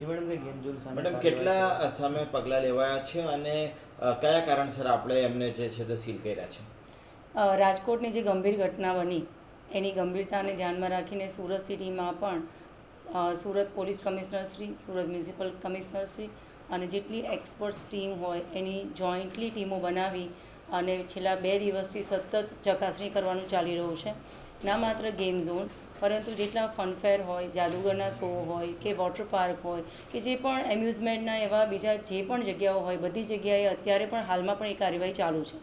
Madam કે game zone સામે madam કાર્યવાહી કેટલા કરવામાં સામે પગલાં લેવાયા છે અને કયા કારણસર આપણે એમને જે છે તે સીલ કર્યા છે? રાજકોટની જે ગંભીર ઘટના બની એની ગંભીરતાને ધ્યાનમાં રાખીને સુરત સિટીમાં પણ Surat police commissioner Shri, Surat municipal commissioner Shri અને જેટલી એક્સપર્ટ્સ ટીમ હોય એની જોઈન્ટલી ટીમો બનાવી અને છેલ્લા 2 દિવસથી સતત ચકાસણી કરવાનું ચાલી રહ્યું છે. ના માત્ર ગેમ ઝોન પરંતુ જેટલા ફનફેર હોય, જાદુગરના શો હોય કે વોટર પાર્ક હોય કે જે પણ એમ્યુઝમેન્ટના એવા બીજા જે પણ જગ્યાઓ હોય બધી જગ્યાએ અત્યારે પણ હાલમાં પણ એ કાર્યવાહી ચાલુ છે.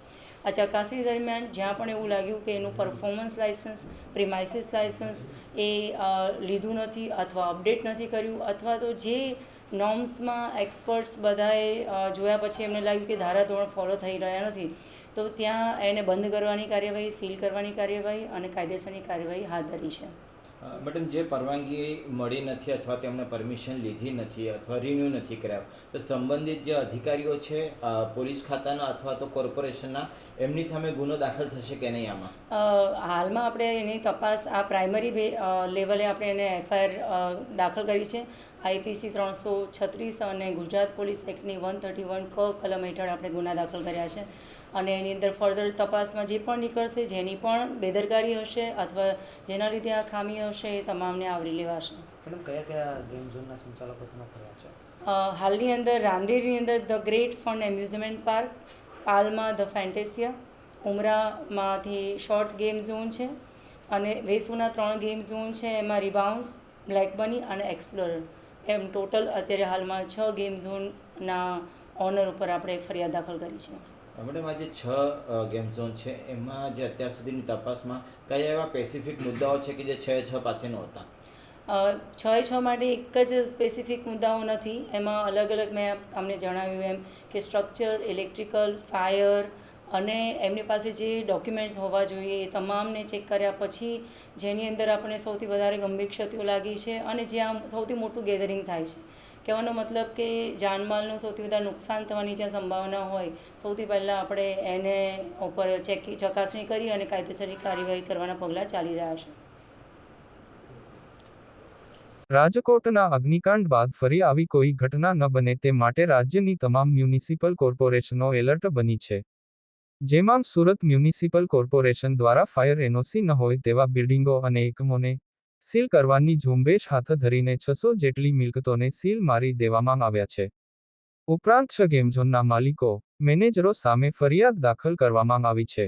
આ ચકાસણી દરમિયાન જ્યાં પણ એવું લાગ્યું કે એનું પરફોર્મન્સ લાઇસન્સ, પ્રિમાઇસીસ લાઇસન્સ એ લીધું નથી અથવા અપડેટ નથી કર્યું અથવા તો જે નોર્મ્સમાં એક્સપર્ટ્સ બધાએ જોયા પછી એમને લાગ્યું કે ધારાધોરણ ફોલો થઈ રહ્યા નથી, તો ત્યાં એને બંધ કરવાની કાર્યવાહી, સીલ કરવાની કાર્યવાહી અને કાયદેસરની કાર્યવાહી હાથ ધરી છે. મેડમ, જે પરવાનગી મળી નથી અથવા તેમણે પરમિશન લીધી નથી અથવા રિન્યૂ નથી કરાવ્યો, તો સંબંધિત જે અધિકારીઓ છે પોલીસ ખાતાના અથવા તો કોર્પોરેશનના, એમની સામે ગુનો દાખલ થશે કે નહીં આમાં? હાલમાં આપણે એની તપાસ આ પ્રાઇમરી લેવલે આપણે એને એફઆઈઆર દાખલ કરી છે. આઈપીસી 336 અને ગુજરાત પોલીસ એક્ટની 131 ક કલમ હેઠળ આપણે ગુના દાખલ કર્યા છે અને એની અંદર ફર્ધર તપાસમાં જે પણ નીકળશે, જેની પણ બેદરકારી હશે અથવા જેના લીધે આ ખામી હશે એ તમામને આવરી લેવાશે. મેડમ કયા કયા ગેમ ઝોનના સંચાલકો તેમાં ફર્યા છે? હાલની અંદર રાંદેરની અંદર the great fun amusement park, પાલમાં ધ ફેન્ટેસિયા, ઉમરામાંથી શોર્ટ ગેમ ઝોન છે અને વેસુના 3 ગેમ ઝોન છે. એમાં રિબાઉન્સ, બ્લેક બની અને એક્સપ્લોરર, એમ ટોટલ અત્યારે હાલમાં 6 ગેમ ઝોનના ઓનર ઉપર આપણે ફરિયાદ દાખલ કરી છે. મેડમ, આ જે 6 ગેમ ઝોન છે એમાં જે અત્યાર સુધીની તપાસમાં કયા એવા સ્પેસિફિક મુદ્દાઓ છે કે જે 6 પાસે નહોતા? 6 માટે એક જ સ્પેસિફિક મુદ્દાઓ નથી, એમાં અલગ અલગ મેં તમને જણાવ્યું એમ કે સ્ટ્રક્ચર, ઇલેક્ટ્રિકલ, ફાયર અને એમની પાસે જે ડોક્યુમેન્ટ્સ હોવા જોઈએ એ તમામને ચેક કર્યા પછી જેની અંદર આપણને સૌથી વધારે ગંભીર ક્ષતિઓ લાગી છે અને જ્યાં સૌથી મોટું ગેધરિંગ થાય છે. કહેવાનો મતલબ કે જાનમાલનું સૌથી વધારે નુકસાન થવાની જ્યાં સંભાવના હોય, સૌથી પહેલાં આપણે એને ઉપર ચકાસણી કરી અને કાયદેસરની કાર્યવાહી કરવાના પગલાં ચાલી રહ્યા છે. રાજકોટના અગ્નિકાંડ બાદ ફરી આવી કોઈ ઘટના ન બને તે માટે રાજ્યની તમામ મ્યુનિસિપલ કોર્પોરેશનો એલર્ટ બની છે. જેમાં સુરત મ્યુનિસિપલ કોર્પોરેશન દ્વારા ફાયર એનઓસી ન હોય તેવા બિલ્ડિંગો અને એકમોને સીલ કરવાની ઝુંબેશ હાથ ધરીને 600 જેટલી મિલકતોને સીલ મારી દેવામાં આવ્યા છે. ઉપરાંત 6 ગેમઝોનના માલિકો, મેનેજરો સામે ફરિયાદ દાખલ કરવામાં આવી છે.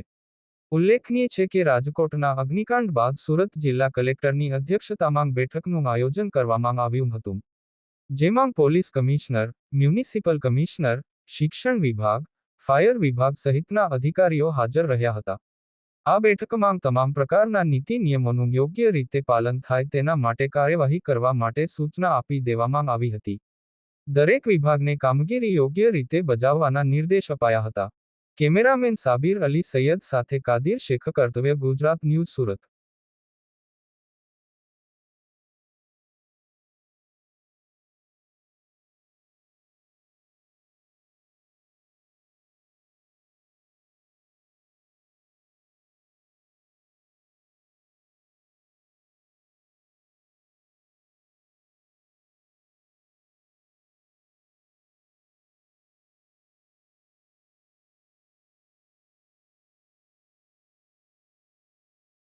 ઉલ્લેખનીય છે કે રાજકોટના અગ્નિકાંડ બાદ સુરત જિલ્લા કલેક્ટરની અધ્યક્ષતામાં બેઠકનું આયોજન કરવામાં આવ્યું હતું. જેમાં પોલીસ કમિશનર, મ્યુનિસિપલ કમિશનર, શિક્ષણ વિભાગ, ફાયર વિભાગ સહિતના અધિકારીઓ હાજર રહ્યા હતા. આ બેઠકમાં તમામ પ્રકારના નીતિ નિયમોનું યોગ્ય રીતે પાલન થાય તેના માટે કાર્યવાહી કરવા માટે સૂચના આપી દેવામાં આવી હતી. દરેક વિભાગને કામગીરી યોગ્ય રીતે બજાવવાના નિર્દેશ અપાયા હતા. કેમેરામેન સાબિર અલી સૈયદ સાથે કાદિર શેખ, કર્તવ્ય ગુજરાત ન્યૂઝ, સુરત.